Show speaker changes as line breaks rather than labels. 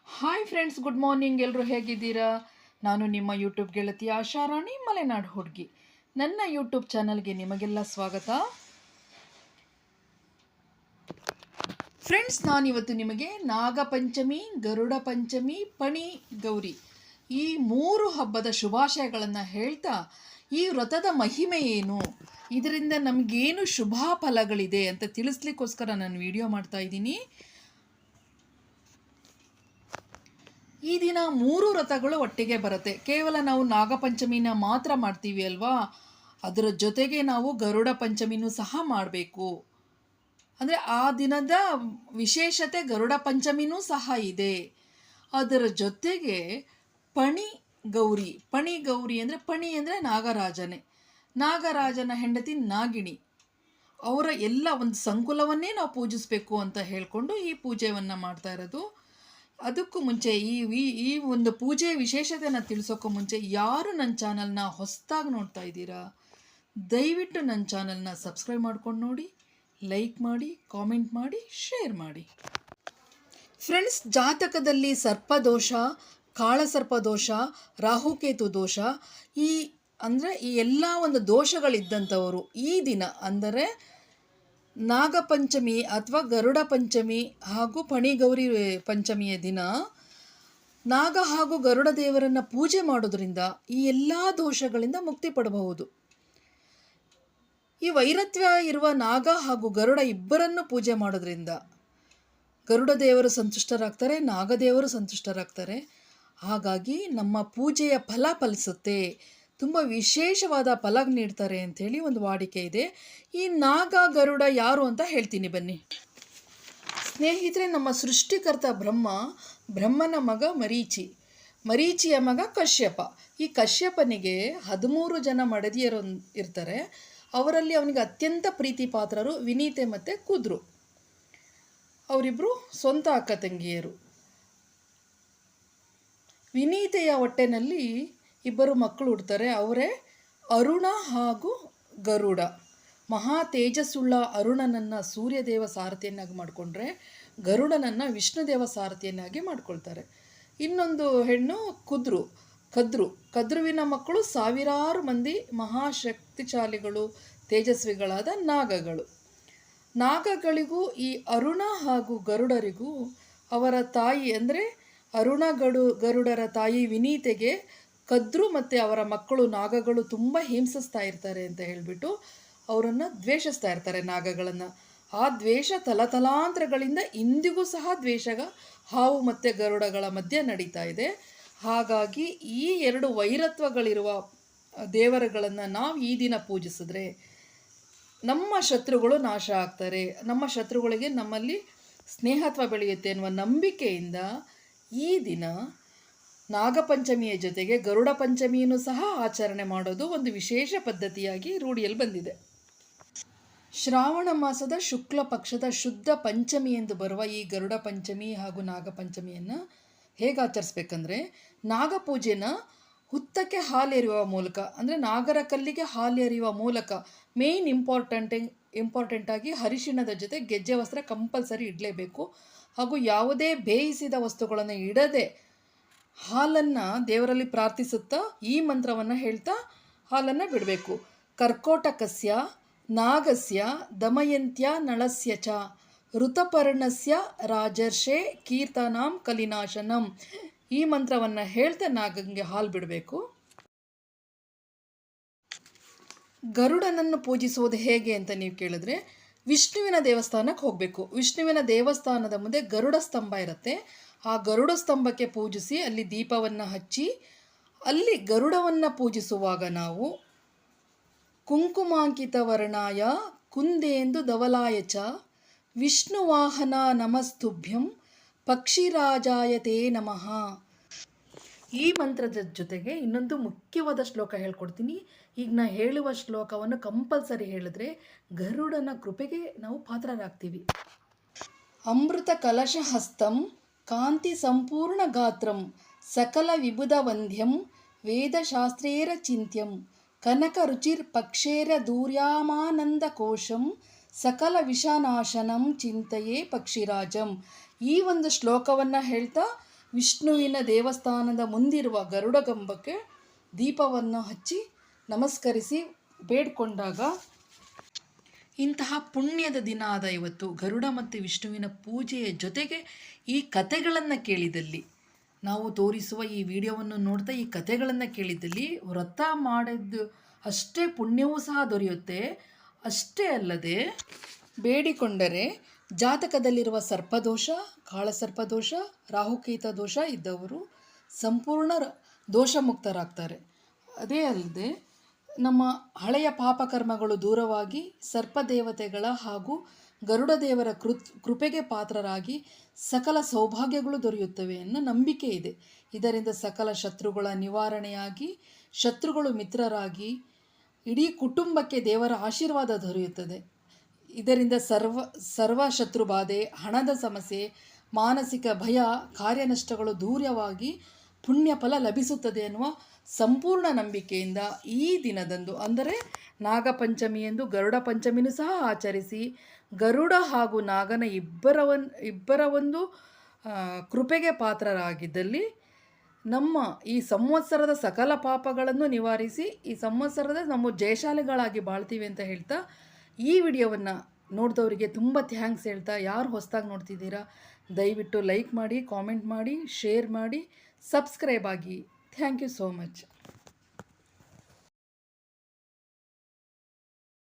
Hi friends, good morning. ಎಲ್ಲರೂ ಹೇಗಿದ್ದೀರಾ? ನಾನು ನಿಮ್ಮ ಯೂಟ್ಯೂಬ್ ಗೆಳತಿ ಆಶಾರಾಣಿ ಮಲೆನಾಡು ಹುಡುಗಿ. ನನ್ನ ಯೂಟ್ಯೂಬ್ ಚಾನಲ್ಗೆ ನಿಮಗೆಲ್ಲ ಸ್ವಾಗತ. ಫ್ರೆಂಡ್ಸ್, ನಾನಿವತ್ತು ನಿಮಗೆ ನಾಗಪಂಚಮಿ, ಗರುಡ ಪಂಚಮಿ, ಪಣಿ ಗೌರಿ ಈ 3 ಹಬ್ಬದ ಶುಭಾಶಯಗಳನ್ನು ಹೇಳ್ತಾ, ಈ ವ್ರತದ ಮಹಿಮೆ ಏನು, ಇದರಿಂದ ನಮಗೇನು ಶುಭ ಫಲಗಳಿದೆ ಅಂತ ತಿಳಿಸ್ಲಿಕ್ಕೋಸ್ಕರ ನಾನು ವಿಡಿಯೋ ಮಾಡ್ತಾ ಇದ್ದೀನಿ. ಈ ದಿನ 3 ವ್ರತಗಳು ಒಟ್ಟಿಗೆ ಬರುತ್ತೆ. ಕೇವಲ ನಾವು ನಾಗಪಂಚಮಿನ ಮಾತ್ರ ಮಾಡ್ತೀವಿ ಅಲ್ವಾ, ಅದರ ಜೊತೆಗೆ ನಾವು ಗರುಡ ಪಂಚಮಿನೂ ಸಹ ಮಾಡಬೇಕು. ಅಂದರೆ ಆ ದಿನದ ವಿಶೇಷತೆ ಗರುಡ ಪಂಚಮಿನೂ ಸಹ ಇದೆ. ಅದರ ಜೊತೆಗೆ ಪಣಿ ಗೌರಿ ಅಂದರೆ ಪಣಿ ಅಂದರೆ ನಾಗರಾಜನ ಹೆಂಡತಿ ನಾಗಿಣಿ, ಅವರ ಎಲ್ಲ ಒಂದು ಸಂಕುಲವನ್ನೇ ನಾವು ಪೂಜಿಸಬೇಕು ಅಂತ ಹೇಳಿಕೊಂಡು ಈ ಪೂಜೆಯನ್ನು ಮಾಡ್ತಾ ಇರೋದು. ಅದಕ್ಕೂ ಮುಂಚೆ ಈ ಒಂದು ಪೂಜೆಯ ವಿಶೇಷತೆನ ತಿಳಿಸೋಕ್ಕೂ ಮುಂಚೆ, ಯಾರು ನನ್ನ ಚಾನಲ್ನ ಹೊಸದಾಗಿ ನೋಡ್ತಾ ಇದ್ದೀರಾ, ದಯವಿಟ್ಟು ನನ್ನ ಚಾನಲ್ನ ಸಬ್ಸ್ಕ್ರೈಬ್ ಮಾಡ್ಕೊಂಡು ನೋಡಿ, ಲೈಕ್ ಮಾಡಿ, ಕಾಮೆಂಟ್ ಮಾಡಿ, ಶೇರ್ ಮಾಡಿ. ಫ್ರೆಂಡ್ಸ್, ಜಾತಕದಲ್ಲಿ ಸರ್ಪದೋಷ, ಕಾಳಸರ್ಪದೋಷ, ರಾಹುಕೇತು ದೋಷ, ಈ ಎಲ್ಲ ಒಂದು ದೋಷಗಳಿದ್ದಂಥವರು ಈ ದಿನ ಅಂದರೆ ನಾಗಪಂಚಮಿ ಅಥವಾ ಗರುಡ ಪಂಚಮಿ ಹಾಗೂ ಪಣಿಗೌರಿ ಪಂಚಮಿಯ ದಿನ ನಾಗ ಹಾಗೂ ಗರುಡ ದೇವರನ್ನು ಪೂಜೆ ಮಾಡೋದ್ರಿಂದ ಈ ಎಲ್ಲ ದೋಷಗಳಿಂದ ಮುಕ್ತಿ ಪಡಬಹುದು. ಈ ವೈರತ್ವ ಇರುವ ನಾಗ ಹಾಗೂ ಗರುಡ ಇಬ್ಬರನ್ನು ಪೂಜೆ ಮಾಡೋದ್ರಿಂದ ಗರುಡ ದೇವರು ಸಂತುಷ್ಟರಾಗ್ತಾರೆ, ನಾಗದೇವರು ಸಂತುಷ್ಟರಾಗ್ತಾರೆ. ಹಾಗಾಗಿ ನಮ್ಮ ಪೂಜೆಯ ಫಲ ಫಲಿಸುತ್ತೆ, ತುಂಬ ವಿಶೇಷವಾದ ಫಲ ನೀಡ್ತಾರೆ ಅಂಥೇಳಿ ಒಂದು ವಾಡಿಕೆ ಇದೆ. ಈ ನಾಗ ಗರುಡ ಯಾರು ಅಂತ ಹೇಳ್ತೀನಿ ಬನ್ನಿ. ಸ್ನೇಹಿತರೆ, ನಮ್ಮ ಸೃಷ್ಟಿಕರ್ತ ಬ್ರಹ್ಮನ ಮಗ ಮರೀಚಿಯ ಮಗ ಕಶ್ಯಪ. ಈ ಕಶ್ಯಪನಿಗೆ 13 ಜನ ಮಡದಿಯರು ಇರ್ತಾರೆ. ಅವರಲ್ಲಿ ಅವನಿಗೆ ಅತ್ಯಂತ ಪ್ರೀತಿ ಪಾತ್ರರು ವಿನೀತೆ ಮತ್ತು ಕುದ್ರು. ಅವರಿಬ್ಬರು ಸ್ವಂತ ಅಕ್ಕ ತಂಗಿಯರು. ವಿನೀತೆಯ ಹೊಟ್ಟೆನಲ್ಲಿ 2 ಮಕ್ಕಳು ಹುಡ್ತಾರೆ. ಅವರೇ ಅರುಣ ಹಾಗೂ ಗರುಡ. ಮಹಾ ತೇಜಸ್ಸುಳ್ಳ ಅರುಣನನ್ನು ಸೂರ್ಯದೇವ ಸಾರಥಿಯನ್ನಾಗಿ ಮಾಡಿಕೊಂಡ್ರೆ ಗರುಡನನ್ನು ವಿಷ್ಣುದೇವ ಸಾರಥಿಯನ್ನಾಗಿ ಮಾಡ್ಕೊಳ್ತಾರೆ. ಇನ್ನೊಂದು ಹೆಣ್ಣು ಕದ್ರುವಿನ ಮಕ್ಕಳು ಸಾವಿರಾರು ಮಂದಿ ಮಹಾಶಕ್ತಿಶಾಲಿಗಳು, ತೇಜಸ್ವಿಗಳಾದ ನಾಗಗಳಿಗೂ ಈ ಅರುಣ ಹಾಗೂ ಗರುಡರಿಗೂ ಅವರ ತಾಯಿ ಅಂದರೆ ಗರುಡರ ತಾಯಿ ವಿನೀತೆಗೆ ಕದ್ರು ಮತ್ತು ಅವರ ಮಕ್ಕಳು ನಾಗಗಳು ತುಂಬ ಹಿಂಸಿಸ್ತಾ ಇರ್ತಾರೆ ಅಂತ ಹೇಳಿಬಿಟ್ಟು ಅವರನ್ನು ದ್ವೇಷಿಸ್ತಾ ಇರ್ತಾರೆ, ನಾಗಗಳನ್ನು. ಆ ದ್ವೇಷ ತಲತಲಾಂತರಗಳಿಂದ ಇಂದಿಗೂ ಸಹ ಹಾವು ಮತ್ತು ಗರುಡಗಳ ಮಧ್ಯೆ ನಡೀತಾ ಇದೆ. ಹಾಗಾಗಿ ಈ 2 ವೈರತ್ವಗಳಿರುವ ದೇವರುಗಳನ್ನು ನಾವು ಈ ದಿನ ಪೂಜಿಸಿದ್ರೆ ನಮ್ಮ ಶತ್ರುಗಳು ನಾಶ ಆಗ್ತಾರೆ, ನಮ್ಮ ಶತ್ರುಗಳಿಗೆ ನಮ್ಮಲ್ಲಿ ಸ್ನೇಹತ್ವ ಬೆಳೆಯುತ್ತೆ ಎನ್ನುವ ನಂಬಿಕೆಯಿಂದ ಈ ದಿನ ನಾಗಪಂಚಮಿಯ ಜೊತೆಗೆ ಗರುಡ ಪಂಚಮಿಯನ್ನು ಸಹ ಆಚರಣೆ ಮಾಡೋದು ಒಂದು ವಿಶೇಷ ಪದ್ಧತಿಯಾಗಿ ರೂಢಿಯಲ್ಲಿ ಬಂದಿದೆ. ಶ್ರಾವಣ ಮಾಸದ ಶುಕ್ಲ ಪಕ್ಷದ ಶುದ್ಧ ಪಂಚಮಿ ಎಂದು ಬರುವ ಈ ಗರುಡ ಪಂಚಮಿ ಹಾಗೂ ನಾಗಪಂಚಮಿಯನ್ನು ಹೇಗೆ ಆಚರಿಸ್ಬೇಕಂದ್ರೆ, ನಾಗಪೂಜೆನ ಹುತ್ತಕ್ಕೆ ಹಾಲೆರೆಯುವ ಮೂಲಕ, ಅಂದರೆ ನಾಗರ ಕಲ್ಲಿಗೆ ಹಾಲೆರೆಯುವ ಮೂಲಕ, ಮೇನ್ ಇಂಪಾರ್ಟೆಂಟಾಗಿ ಅರಿಶಿಣದ ಜೊತೆ ಗೆಜ್ಜೆ ವಸ್ತ್ರ ಕಂಪಲ್ಸರಿ ಇಡಲೇಬೇಕು. ಹಾಗೂ ಯಾವುದೇ ಬೇಯಿಸಿದ ವಸ್ತುಗಳನ್ನು ಇಡದೆ ಹಾಲನ್ನು ದೇವರಲ್ಲಿ ಪ್ರಾರ್ಥಿಸುತ್ತಾ ಈ ಮಂತ್ರವನ್ನು ಹೇಳ್ತಾ ಹಾಲನ್ನು ಬಿಡಬೇಕು. ಕರ್ಕೋಟಕಸ್ಯ ನಾಗಸ್ಯ ದಮಯಂತ್ಯ ನಳಸ್ಯ ಚ ಋತಪರ್ಣಸ್ಯ ರಾಜರ್ಷೆ ಕೀರ್ತನಾಂ ಕಲಿನಾಶನಂ. ಈ ಮಂತ್ರವನ್ನು ಹೇಳ್ತಾ ನಾಗಂಗೆ ಹಾಲು ಬಿಡಬೇಕು. ಗರುಡನನ್ನು ಪೂಜಿಸುವುದು ಹೇಗೆ ಅಂತ ನೀವು ಕೇಳಿದ್ರೆ, ವಿಷ್ಣುವಿನ ದೇವಸ್ಥಾನಕ್ಕೆ ಹೋಗಬೇಕು. ವಿಷ್ಣುವಿನ ದೇವಸ್ಥಾನದ ಮುಂದೆ ಗರುಡ ಸ್ತಂಭ ಇರುತ್ತೆ. ಆ ಗರುಡ ಸ್ತಂಭಕ್ಕೆ ಪೂಜಿಸಿ ಅಲ್ಲಿ ದೀಪವನ್ನು ಹಚ್ಚಿ, ಅಲ್ಲಿ ಗರುಡವನ್ನು ಪೂಜಿಸುವಾಗ ನಾವು ಕುಂಕುಮಾಂಕಿತ ವರ್ಣಾಯ ಕುಂದೇಂದು ಧವಲಾಯ ಚ ವಿಷ್ಣುವಾಹನ ನಮಸ್ತುಭ್ಯಂ ಪಕ್ಷಿರಾಜಾಯ ತೇ ನಮಃ. ಈ ಮಂತ್ರದ ಜೊತೆಗೆ ಇನ್ನೊಂದು ಮುಖ್ಯವಾದ ಶ್ಲೋಕ ಹೇಳ್ಕೊಡ್ತೀನಿ. ಈಗ ನಾ ಹೇಳುವ ಶ್ಲೋಕವನ್ನು ಕಂಪಲ್ಸರಿ ಹೇಳಿದ್ರೆ ಗರುಡನ ಕೃಪೆಗೆ ನಾವು ಪಾತ್ರರಾಗ್ತೀವಿ. ಅಮೃತ ಕಲಶ ಹಸ್ತಂ ಕಾಂತಿ ಸಂಪೂರ್ಣ ಗಾತ್ರಂ ಸಕಲ ವಿಬುಧ ವಂದ್ಯಂ ವೇದಶಾಸ್ತ್ರೇರ ಚಿಂತ್ಯಂ ಕನಕ ರುಚಿರ್ ಪಕ್ಷೇರ ದೂರ್ಯಾಮಾನಂದ ಕೋಶಂ ಸಕಲ ವಿಷನಾಶನಂ ಚಿಂತೆಯೇ ಪಕ್ಷಿರಾಜಂ. ಈ ಒಂದು ಶ್ಲೋಕವನ್ನು ಹೇಳ್ತಾ ವಿಷ್ಣುವಿನ ದೇವಸ್ಥಾನದ ಮುಂದಿರುವ ಗರುಡಗಂಬಕ್ಕೆ ದೀಪವನ್ನು ಹಚ್ಚಿ ನಮಸ್ಕರಿಸಿ ಬೇಡ್ಕೊಂಡಾಗ ಇಂತಹ ಪುಣ್ಯದ ದಿನ ಆದ ಇವತ್ತು ಗರುಡ ಮತ್ತು ವಿಷ್ಣುವಿನ ಪೂಜೆಯ ಜೊತೆಗೆ ಈ ಕಥೆಗಳನ್ನು ಕೇಳಿದಲ್ಲಿ, ನಾವು ತೋರಿಸುವ ಈ ವಿಡಿಯೋವನ್ನು ನೋಡ್ತಾ ಈ ಕಥೆಗಳನ್ನು ಕೇಳಿದಲ್ಲಿ ವ್ರತ ಮಾಡಿದ್ದು ಅಷ್ಟೇ ಪುಣ್ಯವೂ ಸಹ ದೊರೆಯುತ್ತೆ. ಅಷ್ಟೇ ಅಲ್ಲದೆ ಬೇಡಿಕೊಂಡರೆ ಜಾತಕದಲ್ಲಿರುವ ಸರ್ಪದೋಷ, ಕಾಳಸರ್ಪದೋಷ, ರಾಹುಕೇತ ದೋಷ ಇದ್ದವರು ಸಂಪೂರ್ಣ ದೋಷಮುಕ್ತರಾಗ್ತಾರೆ. ಅದೇ ಅಲ್ಲದೆ ನಮ್ಮ ಹಳೆಯ ಪಾಪಕರ್ಮಗಳು ದೂರವಾಗಿ ಸರ್ಪದೇವತೆಗಳ ಹಾಗೂ ಗರುಡ ದೇವರ ಕೃಪೆಗೆ ಪಾತ್ರರಾಗಿ ಸಕಲ ಸೌಭಾಗ್ಯಗಳು ದೊರೆಯುತ್ತವೆ ಅನ್ನೋ ನಂಬಿಕೆ ಇದೆ. ಇದರಿಂದ ಸಕಲ ಶತ್ರುಗಳ ನಿವಾರಣೆಯಾಗಿ ಶತ್ರುಗಳು ಮಿತ್ರರಾಗಿ ಇಡೀ ಕುಟುಂಬಕ್ಕೆ ದೇವರ ಆಶೀರ್ವಾದ ದೊರೆಯುತ್ತದೆ. ಇದರಿಂದ ಸರ್ವ ಶತ್ರು ಬಾಧೆ, ಹಣದ ಸಮಸ್ಯೆ, ಮಾನಸಿಕ ಭಯ, ಕಾರ್ಯನಷ್ಟಗಳು ದೂರವಾಗಿ ಪುಣ್ಯ ಫಲ ಲಭಿಸುತ್ತದೆ ಎನ್ನುವ ಸಂಪೂರ್ಣ ನಂಬಿಕೆಯಿಂದ ಈ ದಿನದಂದು ಅಂದರೆ ನಾಗಪಂಚಮಿಯಂದು ಗರುಡ ಪಂಚಮಿನೂ ಸಹ ಆಚರಿಸಿ ಗರುಡ ಹಾಗೂ ನಾಗನ ಇಬ್ಬರ ಒಂದು ಕೃಪೆಗೆ ಪಾತ್ರರಾಗಿದ್ದಲ್ಲಿ ನಮ್ಮ ಈ ಸಂವತ್ಸರದ ಸಕಲ ಪಾಪಗಳನ್ನು ನಿವಾರಿಸಿ ಈ ಸಂವತ್ಸರದ ನಮ್ಮ ಜಯಶಾಲಿಗಳಾಗಿ ಬಾಳ್ತೀವಿ ಅಂತ ಹೇಳ್ತಾ ಈ ವಿಡಿಯೋವನ್ನು ನೋಡಿದವರಿಗೆ ತುಂಬ ಥ್ಯಾಂಕ್ಸ್ ಹೇಳ್ತಾ, ಯಾರು ಹೊಸದಾಗಿ ನೋಡ್ತಿದ್ದೀರಾ ದಯವಿಟ್ಟು ಲೈಕ್ ಮಾಡಿ, ಕಾಮೆಂಟ್ ಮಾಡಿ, ಶೇರ್ ಮಾಡಿ, ಸಬ್ಸ್ಕ್ರೈಬ್ ಆಗಿ. Thank you so much.